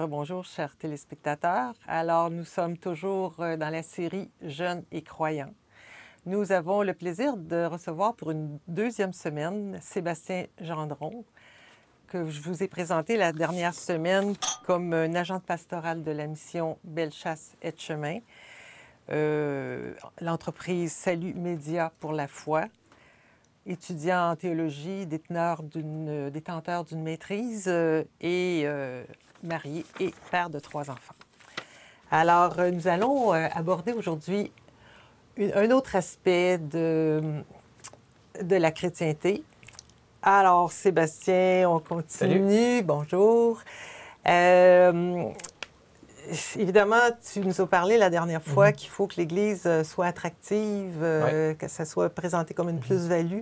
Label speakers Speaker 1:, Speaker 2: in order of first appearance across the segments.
Speaker 1: bonjour, chers téléspectateurs. Alors, nous sommes toujours dans la série Jeunes et croyants. Nous avons le plaisir de recevoir pour une deuxième semaine Sébastien Gendron, que je vous ai présenté la dernière semaine comme un agent pastoral de la mission Bellechasse Etchemin, l'entreprise Salut Média pour la foi, étudiant en théologie, détenteur d'une maîtrise et marié et père de 3 enfants. Alors, nous allons aborder aujourd'hui un autre aspect de la chrétienté. Alors, Sébastien, on continue. Salut. Bonjour. Évidemment, tu nous as parlé la dernière fois qu'il faut que l'Église soit attractive, que ça soit présenté comme une plus-value.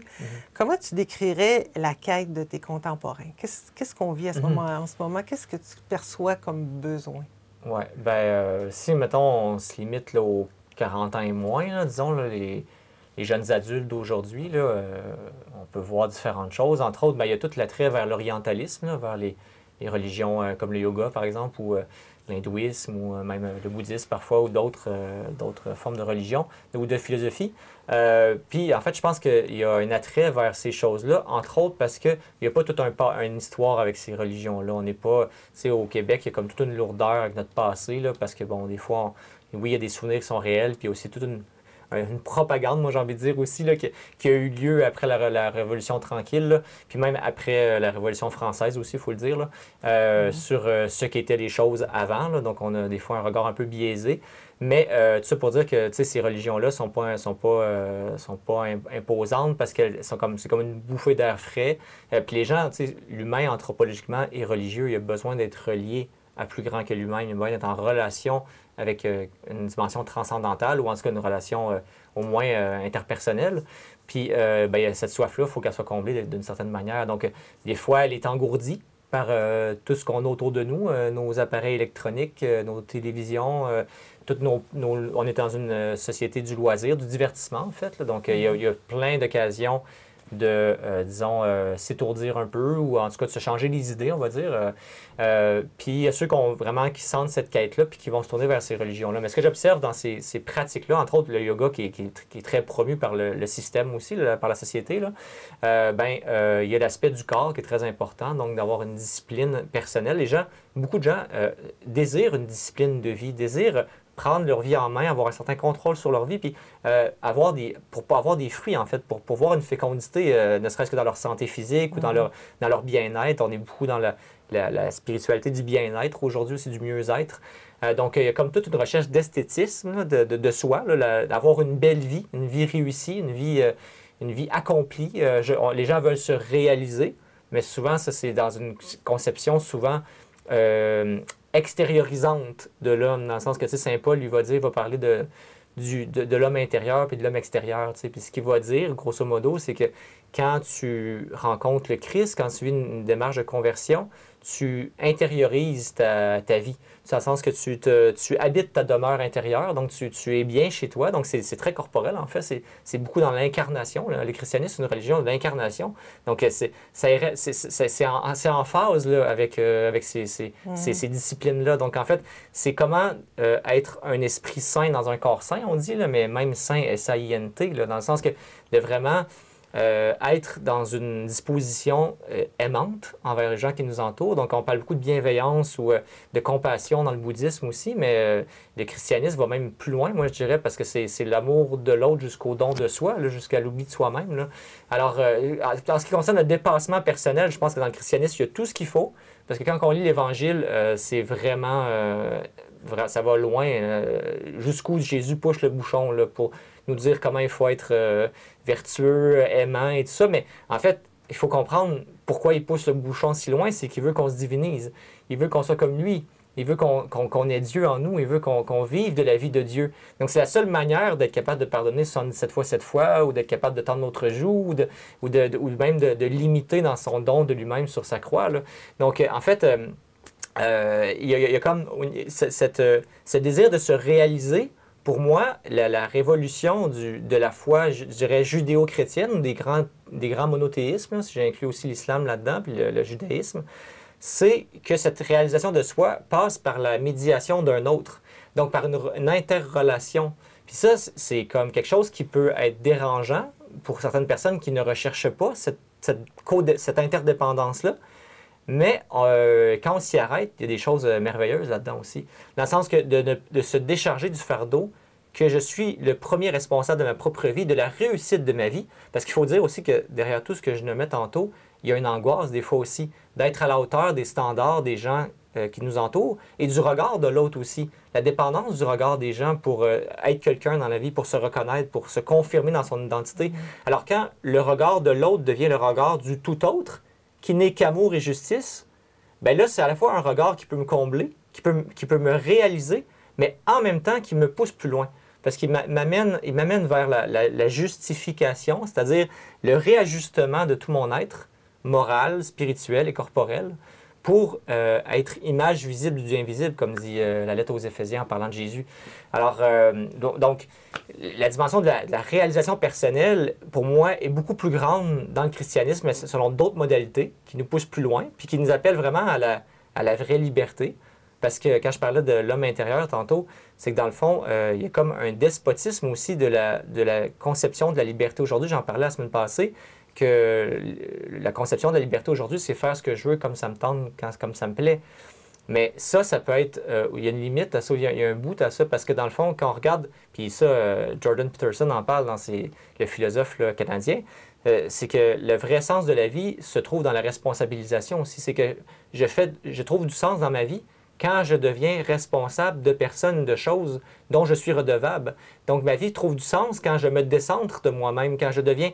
Speaker 1: Comment tu décrirais la quête de tes contemporains? Qu'est-ce qu'on vit en ce moment? Qu'est-ce que tu perçois comme besoin?
Speaker 2: Oui, bien, si, mettons, on se limite là, aux 40 ans et moins, là, disons, là, les jeunes adultes d'aujourd'hui, on peut voir différentes choses. Entre autres, bien, il y a tout l'attrait vers l'orientalisme, vers les religions comme le yoga, par exemple, ou l'hindouisme, ou même le bouddhisme parfois, ou d'autres formes de religion ou de philosophie. Puis, en fait, je pense qu'il y a un attrait vers ces choses-là, entre autres parce qu'il n'y a pas toute une histoire avec ces religions-là. On n'est pas, tu sais, au Québec, il y a comme toute une lourdeur avec notre passé, là, parce que, bon, des fois, oui, il y a des souvenirs qui sont réels, puis il y a aussi toute une propagande, moi j'ai envie de dire aussi, là, qui a eu lieu après la Révolution tranquille, là, puis même après la Révolution française aussi, il faut le dire, là, sur ce qu'étaient les choses avant. Là, donc on a des fois un regard un peu biaisé. Mais tout ça pour dire que ces religions-là sont pas imposantes parce que c'est comme une bouffée d'air frais. Puis les gens, l'humain anthropologiquement est religieux, il a besoin d'être relié à plus grand que lui-même, il a besoin d'être en relation avec une dimension transcendantale ou en tout cas une relation au moins interpersonnelle. Puis il y a cette soif-là, il faut qu'elle soit comblée d'une certaine manière. Donc, des fois, elle est engourdie par tout ce qu'on a autour de nous, nos appareils électroniques, nos télévisions, on est dans une société du loisir, du divertissement, en fait. Là. Donc, il y a plein d'occasions de, s'étourdir un peu ou en tout cas de se changer les idées, on va dire. Puis il y a ceux qui sentent cette quête-là puis qui vont se tourner vers ces religions-là. Mais ce que j'observe dans ces pratiques-là, entre autres le yoga qui est très promu par le système aussi, là, par la société, là, il y a l'aspect du corps qui est très important, donc d'avoir une discipline personnelle. Beaucoup de gens désirent une discipline de vie, désirent prendre leur vie en main, avoir un certain contrôle sur leur vie, puis pour avoir des fruits, en fait, pour voir une fécondité, ne serait-ce que dans leur santé physique ou dans leur bien-être. On est beaucoup dans la spiritualité du bien-être aujourd'hui aussi, du mieux-être. Donc, il y a comme toute une recherche d'esthétisme, de soi, là, d'avoir une belle vie, une vie réussie, une vie accomplie. Les gens veulent se réaliser, mais souvent, ça, c'est dans une conception souvent extériorisante de l'homme, dans le sens que, tu sais, Saint Paul, lui va parler de l'homme intérieur puis de l'homme extérieur, tu sais. Puis ce qu'il va dire, grosso modo, c'est que quand tu rencontres le Christ, quand tu vis une démarche de conversion, tu intériorises ta vie. Dans le sens que tu habites ta demeure intérieure, donc tu es bien chez toi. Donc, c'est très corporel, en fait. C'est beaucoup dans l'incarnation. Le christianisme, c'est une religion de l'incarnation. Donc, c'est en phase là, avec ces disciplines-là. Donc, en fait, c'est comment être un esprit sain dans un corps sain, on dit, là, mais même sain, S-A-I-N-T, là, dans le sens que de vraiment être dans une disposition aimante envers les gens qui nous entourent. Donc, on parle beaucoup de bienveillance ou de compassion dans le bouddhisme aussi, mais le christianisme va même plus loin, moi, je dirais, parce que c'est l'amour de l'autre jusqu'au don de soi, là, jusqu'à l'oubli de soi-même. Là. Alors, en ce qui concerne le dépassement personnel, je pense que dans le christianisme, il y a tout ce qu'il faut, parce que quand on lit l'Évangile, c'est vraiment... ça va loin, jusqu'où Jésus pousse le bouchon là, pour nous dire comment il faut être vertueux, aimant et tout ça. Mais en fait, il faut comprendre pourquoi il pousse le bouchon si loin, c'est qu'il veut qu'on se divinise. Il veut qu'on soit comme lui. Il veut qu'on ait Dieu en nous. Il veut qu'on vive de la vie de Dieu. Donc, c'est la seule manière d'être capable de pardonner 77 fois 7 fois ou d'être capable de tendre notre joue ou même de limiter dans son don de lui-même sur sa croix. Là. Donc, en fait... il y a comme ce désir de se réaliser. Pour moi, la révolution de la foi, je dirais, judéo-chrétienne, ou des grands monothéismes, si j'inclus aussi l'islam là-dedans, puis le judaïsme, c'est que cette réalisation de soi passe par la médiation d'un autre, donc par une interrelation. Puis ça, c'est comme quelque chose qui peut être dérangeant pour certaines personnes qui ne recherchent pas cette interdépendance-là. Mais quand on s'y arrête, il y a des choses merveilleuses là-dedans aussi. Dans le sens que de se décharger du fardeau, que je suis le premier responsable de ma propre vie, de la réussite de ma vie. Parce qu'il faut dire aussi que derrière tout ce que je nommais tantôt, il y a une angoisse des fois aussi, d'être à la hauteur des standards des gens qui nous entourent et du regard de l'autre aussi. La dépendance du regard des gens pour être quelqu'un dans la vie, pour se reconnaître, pour se confirmer dans son identité. Alors quand le regard de l'autre devient le regard du tout autre, qui n'est qu'amour et justice, bien là, c'est à la fois un regard qui peut me combler, qui peut me réaliser, mais en même temps qui me pousse plus loin. Parce qu'il m'amène vers la justification, c'est-à-dire le réajustement de tout mon être, moral, spirituel et corporel, pour être image visible du invisible, comme dit la lettre aux Éphésiens en parlant de Jésus. Alors, donc, la dimension de la réalisation personnelle, pour moi, est beaucoup plus grande dans le christianisme, mais selon d'autres modalités qui nous poussent plus loin, puis qui nous appellent vraiment à la vraie liberté. Parce que quand je parlais de l'homme intérieur tantôt, c'est que dans le fond, il y a comme un despotisme aussi de la conception de la liberté aujourd'hui. J'en parlais la semaine passée, que la conception de la liberté aujourd'hui, c'est faire ce que je veux comme ça me tente, comme ça me plaît. Mais ça peut être... il y a une limite à ça, il y a un bout à ça, parce que dans le fond, quand on regarde, puis ça, Jordan Peterson en parle dans le philosophe là, canadien, c'est que le vrai sens de la vie se trouve dans la responsabilisation aussi. C'est que je trouve du sens dans ma vie quand je deviens responsable de personnes, de choses dont je suis redevable. Donc, ma vie trouve du sens quand je me décentre de moi-même, quand je deviens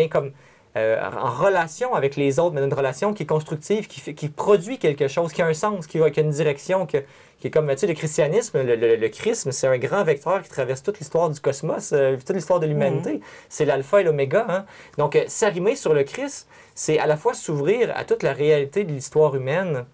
Speaker 2: comme en relation avec les autres, mais une relation qui est constructive, qui produit quelque chose, qui a un sens, qui a une direction, qui est comme, tu sais, le christianisme, le chrisme, c'est un grand vecteur qui traverse toute l'histoire du cosmos, toute l'histoire de l'humanité. C'est l'alpha et l'oméga. Hein? Donc, s'arrimer sur le Christ, c'est à la fois s'ouvrir à toute la réalité de l'histoire humaine,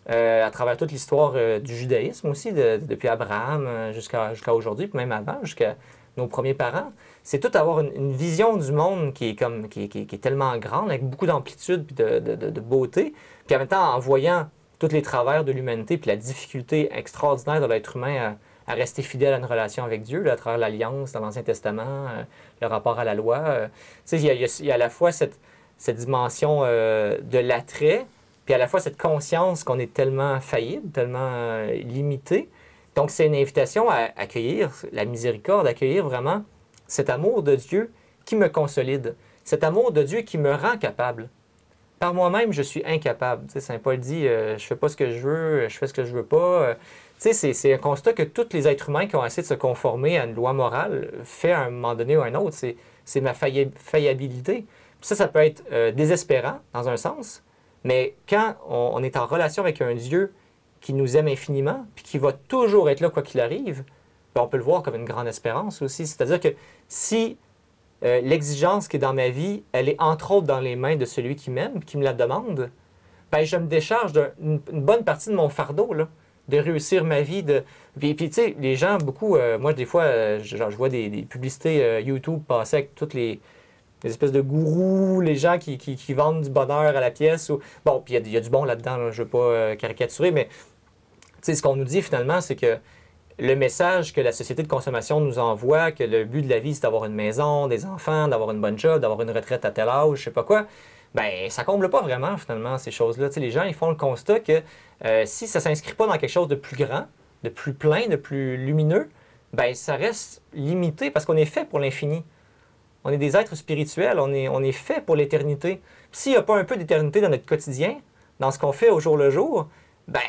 Speaker 2: à travers toute l'histoire du judaïsme aussi, depuis Abraham jusqu'à aujourd'hui, puis même avant, jusqu'à nos premiers parents. C'est tout avoir une vision du monde qui est tellement grande, avec beaucoup d'amplitude et de beauté, puis en même temps, en voyant tous les travers de l'humanité, puis la difficulté extraordinaire de l'être humain à rester fidèle à une relation avec Dieu, là, à travers l'Alliance dans l'Ancien Testament, le rapport à la loi. Tu sais, il y a à la fois cette dimension de l'attrait, puis à la fois cette conscience qu'on est tellement faillible, tellement limité. Donc, c'est une invitation à accueillir la miséricorde, accueillir vraiment cet amour de Dieu qui me consolide, cet amour de Dieu qui me rend capable. Par moi-même, je suis incapable. Tu sais, Saint Paul dit je fais pas ce que je veux, je fais ce que je veux pas. Tu sais, c'est un constat que tous les êtres humains qui ont essayé de se conformer à une loi morale fait à un moment donné ou à un autre. C'est ma faillibilité. Puis ça peut être désespérant dans un sens, mais quand on est en relation avec un Dieu qui nous aime infiniment, puis qui va toujours être là quoi qu'il arrive, bien, on peut le voir comme une grande espérance aussi. C'est-à-dire que si l'exigence qui est dans ma vie, elle est entre autres dans les mains de celui qui m'aime, qui me la demande, bien, je me décharge d'une bonne partie de mon fardeau, là, de réussir ma vie. Puis tu sais, les gens, beaucoup, moi, des fois, je vois des publicités YouTube passer avec toutes les espèces de gourous, les gens qui vendent du bonheur à la pièce. Bon, puis il y a du bon là-dedans, là, je ne veux pas caricaturer, mais ce qu'on nous dit finalement, c'est que le message que la société de consommation nous envoie, que le but de la vie, c'est d'avoir une maison, des enfants, d'avoir une bonne job, d'avoir une retraite à tel âge, je sais pas quoi, bien, ça comble pas vraiment, finalement, ces choses-là. Les gens, ils font le constat que si ça ne s'inscrit pas dans quelque chose de plus grand, de plus plein, de plus lumineux, bien, ça reste limité parce qu'on est fait pour l'infini. On est des êtres spirituels, on est fait pour l'éternité. S'il n'y a pas un peu d'éternité dans notre quotidien, dans ce qu'on fait au jour le jour, ben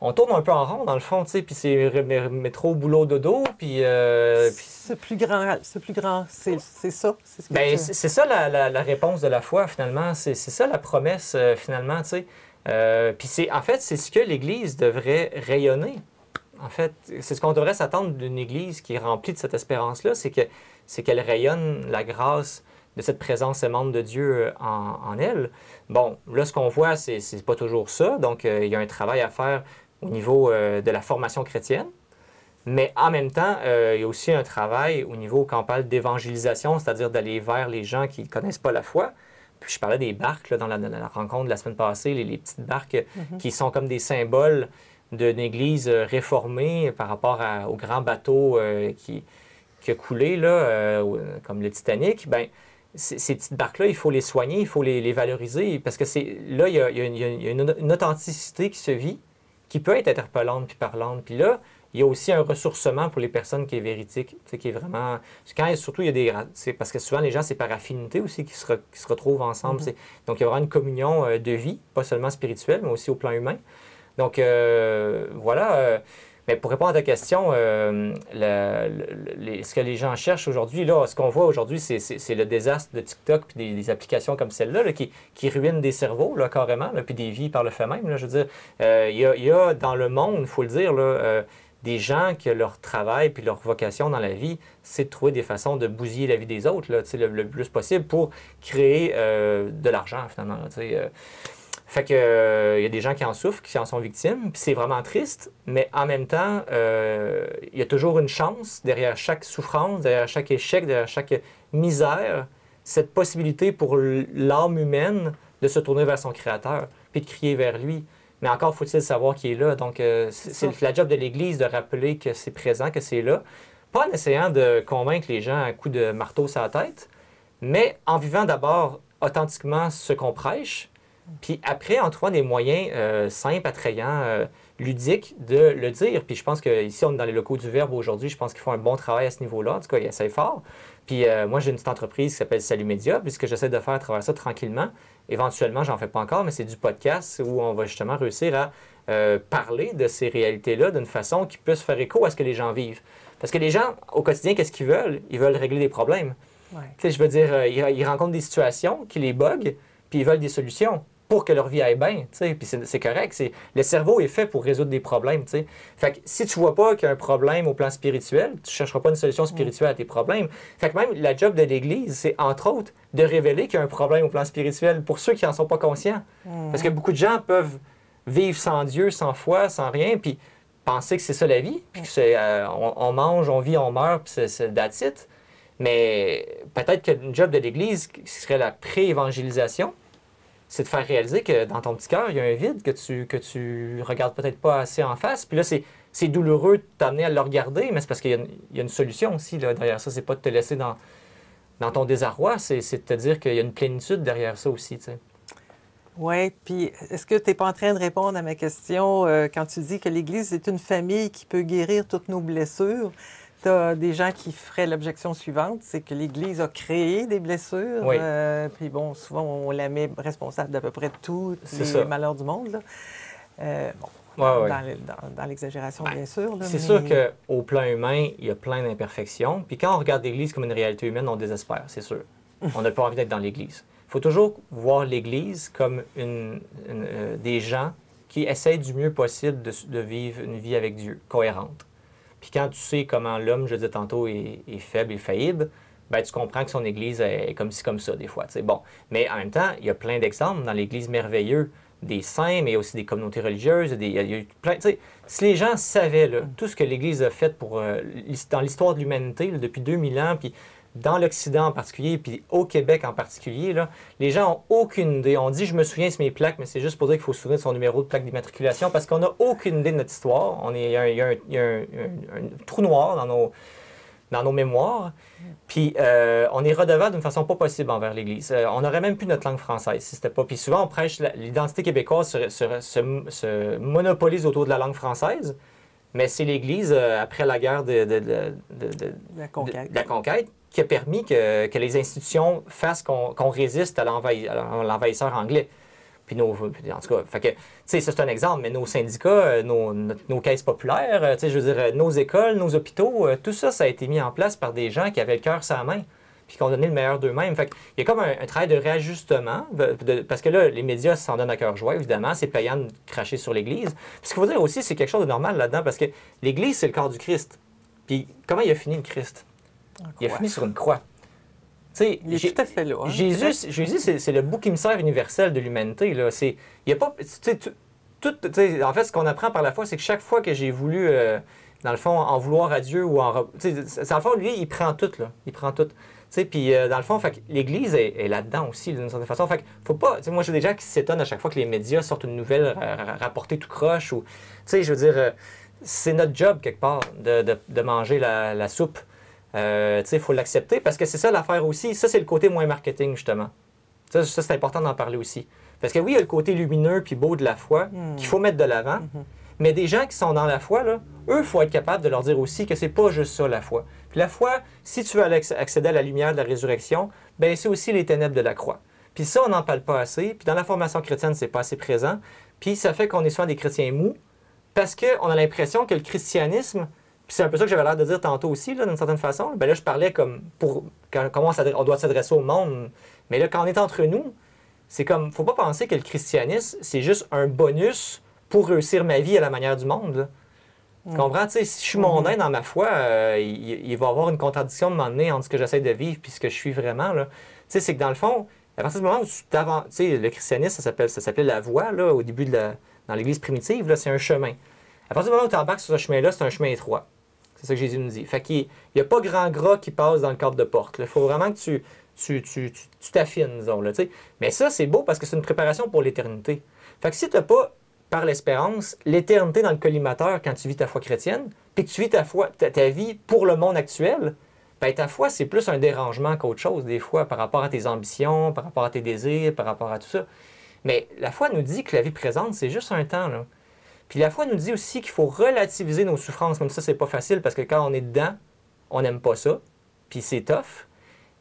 Speaker 2: on tourne un peu en rond dans le fond, tu sais, puis c'est métro, boulot, dodo, puis...
Speaker 1: C'est plus grand, c'est ça.
Speaker 2: C'est ça la réponse de la foi, finalement. C'est ça la promesse, finalement, tu sais. Puis en fait, c'est ce que l'Église devrait rayonner. En fait, c'est ce qu'on devrait s'attendre d'une Église qui est remplie de cette espérance-là, c'est qu'elle rayonne la grâce de cette présence aimante de Dieu en elle. Bon, là, ce qu'on voit, c'est pas toujours ça. Donc, il y a un travail à faire au niveau de la formation chrétienne. Mais en même temps, il y a aussi un travail au niveau, quand on parle d'évangélisation, c'est-à-dire d'aller vers les gens qui ne connaissent pas la foi, je parlais des barques là, dans la rencontre de la semaine passée, les petites barques qui sont comme des symboles d'une église réformée par rapport au grand bateau qui a coulé, là, comme le Titanic. Ben, ces petites barques-là, il faut les soigner, il faut les valoriser, parce que là, il y a une authenticité qui se vit, qui peut être interpellante puis parlante. Puis là, il y a aussi un ressourcement pour les personnes qui est véridique, qui est vraiment... Surtout, il y a des... Parce que souvent, les gens, c'est par affinité aussi qui se retrouvent ensemble. Donc, il y aura une communion de vie, pas seulement spirituelle, mais aussi au plan humain. Donc, voilà. Mais pour répondre à ta question, ce que les gens cherchent aujourd'hui, là, ce qu'on voit aujourd'hui, c'est le désastre de TikTok puis des applications comme celle-là là, qui ruinent des cerveaux, là, carrément, là, puis des vies par le fait même. Là, je veux dire, il y a dans le monde, il faut le dire, là, des gens que leur travail puis leur vocation dans la vie, c'est de trouver des façons de bousiller la vie des autres là, le plus possible pour créer de l'argent, finalement. Fait que il y a des gens qui en souffrent, qui en sont victimes, puis c'est vraiment triste, mais en même temps, il y a toujours une chance derrière chaque souffrance, derrière chaque échec, derrière chaque misère, cette possibilité pour l'âme humaine de se tourner vers son Créateur, puis de crier vers lui. Mais encore faut-il savoir qu'il est là. Donc, c'est la job de l'Église de rappeler que c'est présent, que c'est là. Pas en essayant de convaincre les gens à coups de marteau sur la tête, mais en vivant d'abord authentiquement ce qu'on prêche, puis après, en trouvant des moyens simples, attrayants, ludiques de le dire. Puis je pense qu'ici, on est dans les locaux du Verbe aujourd'hui. Je pense qu'ils font un bon travail à ce niveau-là. En tout cas, ils essayent fort. Puis moi, j'ai une petite entreprise qui s'appelle Salut Média. Puis ce que j'essaie de faire à travers ça tranquillement, éventuellement, j'en fais pas encore, mais c'est du podcast où on va justement réussir à parler de ces réalités-là d'une façon qui puisse faire écho à ce que les gens vivent. Parce que les gens, au quotidien, qu'est-ce qu'ils veulent? Ils veulent régler des problèmes. Ouais. Tu sais, je veux dire, ils rencontrent des situations qui les buggent, puis ils veulent des solutions pour que leur vie aille bien, tu sais, puis c'est correct. Le cerveau est fait pour résoudre des problèmes, tu sais. Fait que si tu vois pas qu'il y a un problème au plan spirituel, tu chercheras pas une solution spirituelle à tes problèmes. Fait que même la job de l'Église, c'est entre autres de révéler qu'il y a un problème au plan spirituel pour ceux qui en sont pas conscients. Parce que beaucoup de gens peuvent vivre sans Dieu, sans foi, sans rien, puis penser que c'est ça la vie, puis que on mange, on vit, on meurt, puis c'est that's it. Mais peut-être qu'une job de l'Église qui serait la pré-évangélisation, c'est de faire réaliser que dans ton petit cœur, il y a un vide que tu regardes peut-être pas assez en face. Puis là, c'est douloureux de t'amener à le regarder, mais c'est parce qu'il y a une solution aussi là, derrière ça. C'est pas de te laisser dans ton désarroi, c'est de te dire qu'il y a une plénitude derrière ça aussi, tu sais.
Speaker 1: Oui, puis est-ce que tu n'es pas en train de répondre à ma question quand tu dis que l'Église est une famille qui peut guérir toutes nos blessures? Tu as des gens qui feraient l'objection suivante, c'est que l'Église a créé des blessures.
Speaker 2: Oui.
Speaker 1: Puis bon, souvent, on la met responsable d'à peu près tous les malheurs du monde. Là. Dans l'exagération, bien sûr.
Speaker 2: C'est sûr qu'au plan humain, il y a plein d'imperfections. Puis quand on regarde l'Église comme une réalité humaine, on désespère, c'est sûr. On n'a pas envie d'être dans l'Église. Il faut toujours voir l'Église comme des gens qui essayent du mieux possible de vivre une vie avec Dieu, cohérente. Puis quand tu sais comment l'homme, je le disais tantôt, est faible et faillible, ben tu comprends que son Église est comme ci, comme ça, des fois. T'sais. Bon. Mais en même temps, il y a plein d'exemples dans l'Église merveilleux des saints, mais aussi des communautés religieuses. Il y a eu plein, si les gens savaient là, tout ce que l'Église a fait dans l'histoire de l'humanité là, depuis 2000 ans, puis dans l'Occident en particulier, puis au Québec en particulier, là, les gens n'ont aucune idée. On dit « je me souviens de mes plaques », mais c'est juste pour dire qu'il faut se souvenir de son numéro de plaque d'immatriculation parce qu'on n'a aucune idée de notre histoire. Il y a un trou noir dans nos mémoires. Puis on est redevable d'une façon pas possible envers l'Église. On n'aurait même plus notre langue française si c'était pas. Puis souvent, on prêche l'identité québécoise se monopolise autour de la langue française, mais c'est l'Église, après la guerre de la conquête, qui a permis que les institutions fassent qu'on résiste à l'envahisseur anglais. Puis en tout cas, fait que, ça c'est un exemple, mais nos syndicats, nos caisses populaires, je veux dire, nos écoles, nos hôpitaux, tout ça, ça a été mis en place par des gens qui avaient le cœur sur la main, puis qui ont donné le meilleur d'eux-mêmes. Fait qu'il y a comme un travail de réajustement, parce que là, les médias s'en donnent à cœur joie, évidemment, c'est payant de cracher sur l'Église. Puis ce qu'il faut dire aussi, c'est quelque chose de normal là-dedans, parce que l'Église, c'est le corps du Christ. Puis comment il a fini le Christ? Il a fini sur une croix.
Speaker 1: Il est tout à fait là. Hein?
Speaker 2: Jésus, c'est le bouc émissaire universel de l'humanité. Là. Il y a pas, en fait, ce qu'on apprend par la foi, c'est que chaque fois que j'ai voulu, dans le fond, en vouloir à Dieu ou dans le fond, lui, il prend tout. Là. Il prend tout. sais, puis dans le fond, fait que l'Église est là-dedans aussi, d'une certaine façon. Fait que faut pas... Tu sais, moi, j'ai des gens qui s'étonnent à chaque fois que les médias sortent une nouvelle rapportée tout croche. Ou, tu sais, je veux dire, c'est notre job, quelque part, de manger la soupe. Tu sais, il faut l'accepter parce que c'est ça l'affaire aussi. Ça, c'est le côté moins marketing, justement. Ça c'est important d'en parler aussi. Parce que oui, il y a le côté lumineux puis beau de la foi qu'il faut mettre de l'avant. Mais des gens qui sont dans la foi, là, eux, il faut être capable de leur dire aussi que c'est pas juste ça, la foi. Puis la foi, si tu veux accéder à la lumière de la résurrection, ben c'est aussi les ténèbres de la croix. Puis ça, on n'en parle pas assez. Puis dans la formation chrétienne, c'est pas assez présent. Puis ça fait qu'on est souvent des chrétiens mous parce qu'on a l'impression que le christianisme, puis c'est un peu ça que j'avais l'air de dire tantôt aussi, d'une certaine façon. Ben là, je parlais comme pour comment on doit s'adresser au monde. Mais là, quand on est entre nous, c'est comme, faut pas penser que le christianisme, c'est juste un bonus pour réussir ma vie à la manière du monde. Là. Tu comprends? Tu sais, si je suis mondain dans ma foi, il va y avoir une contradiction de m'emmener entre ce que j'essaie de vivre et ce que je suis vraiment. Tu sais, c'est que dans le fond, à partir du moment où tu t'avances, tu sais, le christianisme, ça s'appelait la voie, là, au début dans l'Église primitive, là, c'est un chemin. À partir du moment où tu embarques sur ce chemin-là, c'est un chemin étroit. C'est ça que Jésus nous dit. Fait qu'il n'y a pas grand gras qui passe dans le cadre de porte. Il faut vraiment que tu t'affines, disons. Là, tu sais. Mais ça, c'est beau parce que c'est une préparation pour l'éternité. Fait que si tu n'as pas, par l'espérance, l'éternité dans le collimateur quand tu vis ta foi chrétienne, puis que tu vis ta vie pour le monde actuel, ben ta foi, c'est plus un dérangement qu'autre chose, des fois, par rapport à tes ambitions, par rapport à tes désirs, par rapport à tout ça. Mais la foi nous dit que la vie présente, c'est juste un temps, là. Puis la foi nous dit aussi qu'il faut relativiser nos souffrances. Même ça, c'est pas facile parce que quand on est dedans, on n'aime pas ça. Puis c'est tough.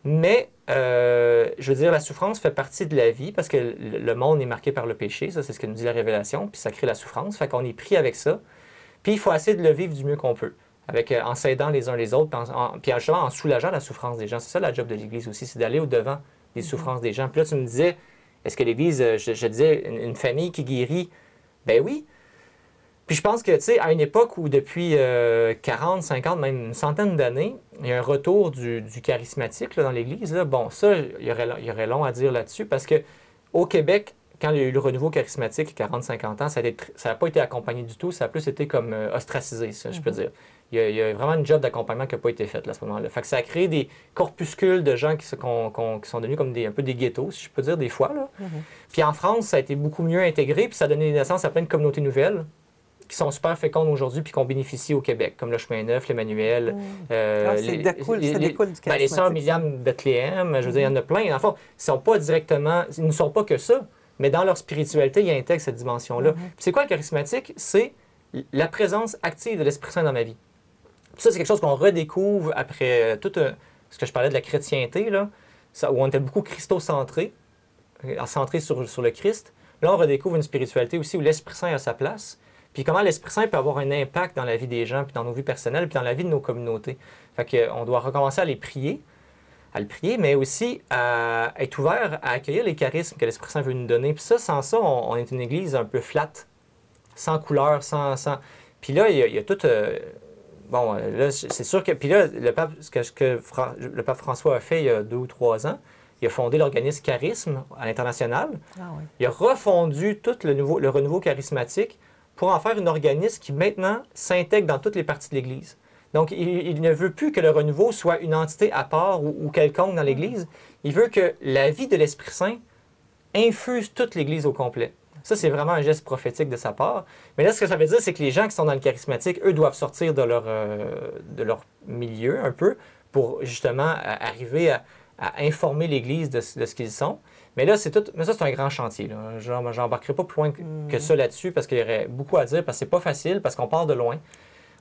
Speaker 2: Mais, je veux dire, la souffrance fait partie de la vie parce que le monde est marqué par le péché. Ça, c'est ce que nous dit la Révélation. Puis ça crée la souffrance. Fait qu'on est pris avec ça. Puis il faut essayer de le vivre du mieux qu'on peut. En s'aidant les uns les autres. Puis justement, en soulageant la souffrance des gens. C'est ça la job de l'Église aussi. C'est d'aller au-devant des souffrances des gens. Puis là, tu me disais, est-ce que l'Église, je disais, une famille qui guérit? Ben oui. Puis je pense que, tu sais, à une époque où depuis 40, 50, même une centaine d'années, il y a un retour du charismatique là, dans l'Église, là, bon, ça, il y aurait long à dire là-dessus parce qu'au Québec, quand il y a eu le renouveau charismatique, 40-50 ans, ça n'a pas été accompagné du tout, ça a plus été comme ostracisé, ça, je peux dire. Il y a vraiment une job d'accompagnement qui n'a pas été faite là, à ce moment-là. Fait que ça a créé des corpuscules de gens qui sont devenus comme un peu des ghettos, si je peux dire, des fois. Là. Puis en France, ça a été beaucoup mieux intégré, puis ça a donné naissance à plein de communautés nouvelles qui sont super fécondes aujourd'hui puis qu'on bénéficie au Québec, comme le Chemin Neuf, l'Emmanuel.
Speaker 1: Ça découle du charismatique.
Speaker 2: Les sœurs Myriam Bethléem, je veux dire, il y en a plein. En fait, ils ne sont pas que ça, mais dans leur spiritualité, ils intègrent cette dimension-là. Puis c'est quoi le charismatique? C'est la présence active de l'Esprit Saint dans ma vie. Puis ça, c'est quelque chose qu'on redécouvre après tout ce que je parlais de la chrétienté, là, où on était beaucoup christocentré, centré sur le Christ. Là, on redécouvre une spiritualité aussi où l'Esprit Saint a sa place. Puis comment l'Esprit Saint peut avoir un impact dans la vie des gens, puis dans nos vies personnelles, puis dans la vie de nos communautés. Fait qu'on doit recommencer à le prier, mais aussi à être ouvert à accueillir les charismes que l'Esprit Saint veut nous donner. Puis ça, sans ça, on est une église un peu flat, sans couleur, sans... Puis là, il y a tout... Bon, là, c'est sûr que... Puis là, ce que le pape François a fait il y a 2 ou 3 ans, il a fondé l'organisme Charisme à l'international. Ah oui. Il a refondu tout le renouveau charismatique pour en faire un organisme qui, maintenant, s'intègre dans toutes les parties de l'Église. Donc, il ne veut plus que le renouveau soit une entité à part ou quelconque dans l'Église. Il veut que la vie de l'Esprit Saint infuse toute l'Église au complet. Ça, c'est vraiment un geste prophétique de sa part. Mais là, ce que ça veut dire, c'est que les gens qui sont dans le charismatique, eux, doivent sortir de leur milieu un peu pour, justement, arriver à informer l'Église de ce qu'ils sont. Mais là, c'est un grand chantier. Là. Je n'embarquerai pas plus loin que ça là-dessus parce qu'il y aurait beaucoup à dire, parce que c'est pas facile, parce qu'on part de loin.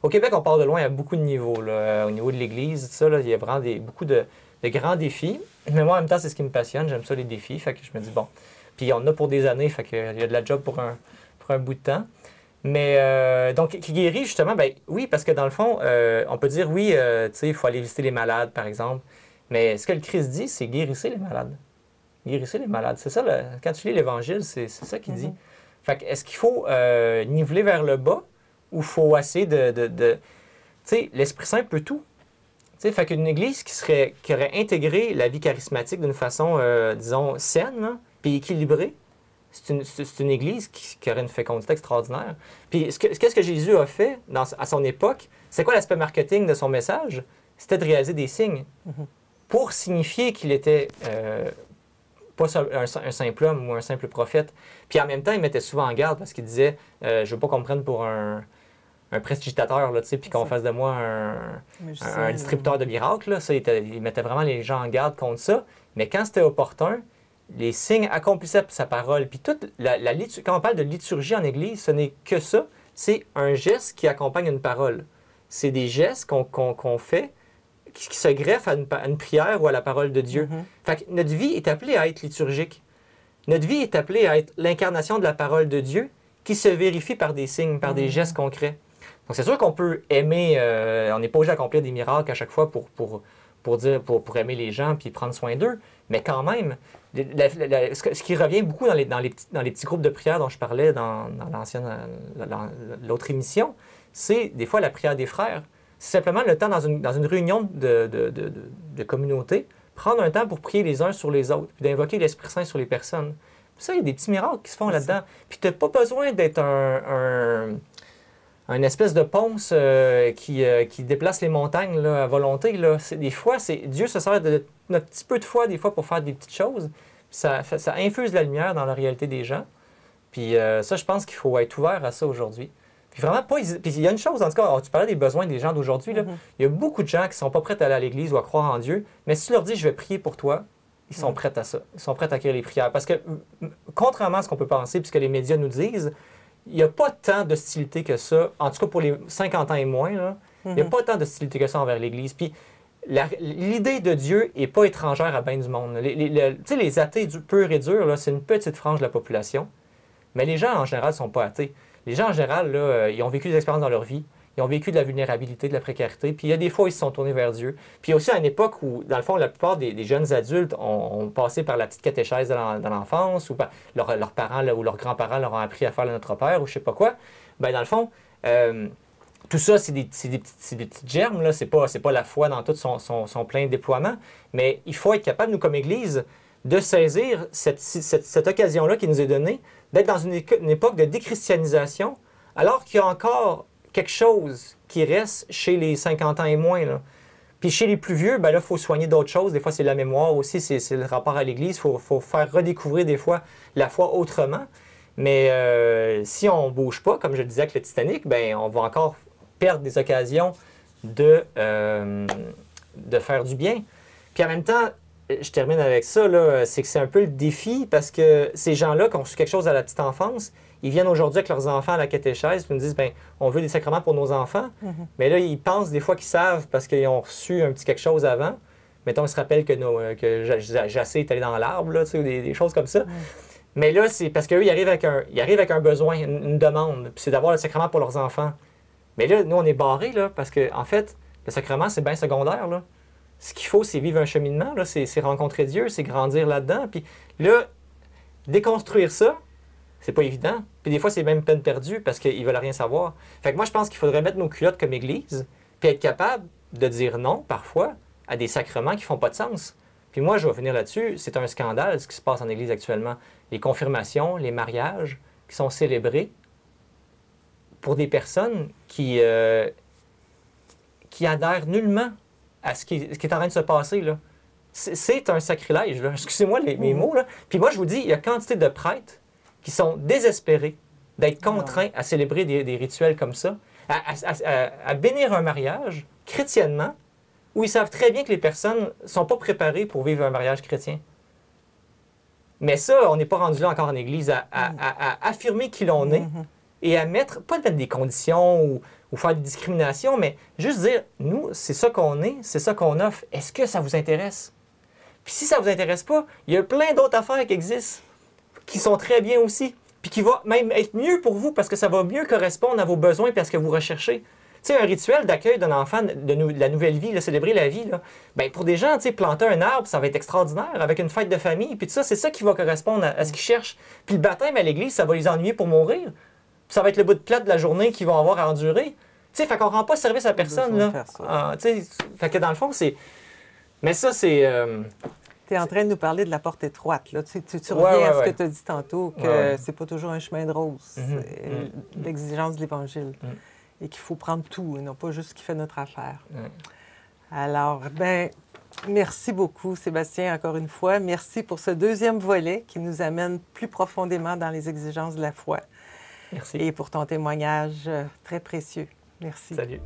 Speaker 2: Au Québec, on part de loin à beaucoup de niveaux. Là. Au niveau de l'Église, tout ça, là, il y a vraiment beaucoup de grands défis. Mais moi, en même temps, c'est ce qui me passionne. J'aime ça, les défis. Fait que je me dis, bon. Puis on en a pour des années, fait qu'il y a de la job pour un bout de temps. Mais donc, qui guérit, justement, ben oui, parce que dans le fond, on peut dire, oui, tu sais, il faut aller visiter les malades, par exemple. Mais ce que le Christ dit, c'est guérissez les malades. Guérissez les malades. C'est ça, quand tu lis l'Évangile, c'est ça qu'il dit. Fait que, est-ce qu'il faut niveler vers le bas ou il faut essayer de tu sais, l'Esprit Saint peut tout. Tu sais, fait qu'une église qui aurait intégré la vie charismatique d'une façon, disons, saine, hein, puis équilibrée, c'est une église qui aurait une fécondité extraordinaire. Puis, qu'est-ce que Jésus a fait à son époque? C'est quoi l'aspect marketing de son message? C'était de réaliser des signes. pour signifier qu'il était pas un simple homme ou un simple prophète. Puis en même temps, il mettait souvent en garde parce qu'il disait je veux pas qu'on me prenne pour un prestidigitateur, là, puis qu'on fasse de moi un distributeur de miracles. Là. Ça, il mettait vraiment les gens en garde contre ça. Mais quand c'était opportun, les signes accomplissaient sa parole. Puis quand on parle de liturgie en Église, ce n'est que ça. C'est un geste qui accompagne une parole. C'est des gestes qu'on fait qui se greffent à une prière ou à la parole de Dieu. Fait que notre vie est appelée à être liturgique. Notre vie est appelée à être l'incarnation de la parole de Dieu qui se vérifie par des signes, par des gestes concrets. Donc c'est sûr qu'on peut aimer, on n'est pas obligé d'accomplir des miracles à chaque fois pour aimer les gens puis prendre soin d'eux, mais quand même, ce qui revient beaucoup dans les petits groupes de prière dont je parlais dans l'autre émission, c'est des fois la prière des frères. C'est simplement le temps dans une réunion de communauté, prendre un temps pour prier les uns sur les autres, puis d'invoquer l'Esprit Saint sur les personnes. Ça, il y a des petits miracles qui se font là-dedans. Puis tu n'as pas besoin d'être un espèce de ponce qui déplace les montagnes là, à volonté. Là. Des fois, Dieu se sert de notre petit peu de foi des fois pour faire des petites choses. Ça infuse la lumière dans la réalité des gens. Puis ça, je pense qu'il faut être ouvert à ça aujourd'hui. Puis vraiment, puis il y a une chose, en tout cas, tu parlais des besoins des gens d'aujourd'hui. Il y a beaucoup de gens qui ne sont pas prêts à aller à l'Église ou à croire en Dieu, mais si tu leur dis « je vais prier pour toi », ils sont prêts à ça. Ils sont prêts à accueillir les prières. Parce que, contrairement à ce qu'on peut penser, puisque les médias nous disent, il n'y a pas tant d'hostilité que ça, en tout cas pour les 50 ans et moins, là, il n'y a pas tant d'hostilité que ça envers l'Église. Puis l'idée de Dieu n'est pas étrangère à bien du monde. Tu sais, les athées purs et durs, c'est une petite frange de la population, mais les gens en général ne sont pas athées. Les gens en général, là, ils ont vécu des expériences dans leur vie, ils ont vécu de la vulnérabilité, de la précarité, puis il y a des fois, ils se sont tournés vers Dieu. Puis aussi à une époque où, dans le fond, la plupart des jeunes adultes ont passé par la petite catéchèse dans l'enfance, ou leurs parents là, ou leurs grands-parents leur ont appris à faire le Notre Père, ou je sais pas quoi. Bien, dans le fond, tout ça, c'est des petits germes, là. C'est pas la foi dans tout son plein déploiement, mais il faut être capable, nous, comme Église, de saisir cette occasion-là qui nous est donnée, d'être dans une époque de déchristianisation, alors qu'il y a encore quelque chose qui reste chez les 50 ans et moins. Là. Puis chez les plus vieux, ben là, il faut soigner d'autres choses. Des fois, c'est la mémoire aussi, c'est le rapport à l'Église. Il faut faire redécouvrir des fois la foi autrement. Mais si on ne bouge pas, comme je le disais avec le Titanic, ben on va encore perdre des occasions de faire du bien. Puis en même temps, je termine avec ça, c'est que c'est un peu le défi parce que ces gens-là qui ont reçu quelque chose à la petite enfance, ils viennent aujourd'hui avec leurs enfants à la catéchèse et nous disent bien, on veut des sacrements pour nos enfants. Mais là, ils pensent des fois qu'ils savent parce qu'ils ont reçu un petit quelque chose avant. Mettons, ils se rappellent que Jacé est allé dans l'arbre, là, ou des choses comme ça. Mais là, c'est parce qu'eux, ils arrivent avec un besoin, une demande. Puis c'est d'avoir le sacrement pour leurs enfants. Mais là, nous, on est barrés, là, parce que en fait, le sacrement, c'est bien secondaire, là. Ce qu'il faut, c'est vivre un cheminement, là, c'est rencontrer Dieu, c'est grandir là-dedans. Puis là, déconstruire ça, c'est pas évident. Puis des fois, c'est même peine perdue parce qu'ils veulent rien savoir. Fait que moi, je pense qu'il faudrait mettre nos culottes comme Église, puis être capable de dire non, parfois, à des sacrements qui font pas de sens. Puis moi, je vais finir là-dessus, c'est un scandale ce qui se passe en Église actuellement. Les confirmations, les mariages qui sont célébrés pour des personnes qui adhèrent nullement à ce qui est en train de se passer, là. C'est un sacrilège, là. Excusez-moi mes mots, là. Puis moi, je vous dis, il y a quantité de prêtres qui sont désespérés d'être contraints à célébrer des rituels comme ça, à bénir un mariage chrétiennement, où ils savent très bien que les personnes ne sont pas préparées pour vivre un mariage chrétien. Mais ça, on n'est pas rendu là encore en Église à affirmer qui l'on est et à mettre, pas mettre des conditions ou faire des discriminations, mais juste dire, nous, c'est ça qu'on est, c'est ça qu'on offre. Est-ce que ça vous intéresse? Puis si ça ne vous intéresse pas, il y a plein d'autres affaires qui existent, qui sont très bien aussi, puis qui vont même être mieux pour vous parce que ça va mieux correspondre à vos besoins et à ce que vous recherchez. Tu sais, un rituel d'accueil d'un enfant de la nouvelle vie, là, célébrer la vie, là, ben pour des gens, tu sais, planter un arbre, ça va être extraordinaire avec une fête de famille, puis tout ça, c'est ça qui va correspondre à ce qu'ils cherchent. Puis le baptême à l'église, ça va les ennuyer pour mourir. Puis ça va être le bout de plate de la journée qu'ils vont avoir à endurer. Tu sais, fait qu'on rend pas service à personne, là. Tu sais, fait que dans le fond, c'est... Mais ça, c'est...
Speaker 1: Tu es en train de nous parler de la porte étroite. Là. Tu reviens à ce que tu as dit tantôt, que c'est pas toujours un chemin de rose. C'est l'exigence de l'Évangile. Et qu'il faut prendre tout, et non pas juste ce qui fait notre affaire. Alors, ben Merci beaucoup, Sébastien, encore une fois. Merci pour ce deuxième volet qui nous amène plus profondément dans les exigences de la foi.
Speaker 2: Merci.
Speaker 1: Et pour ton témoignage très précieux. Merci.
Speaker 2: Salut.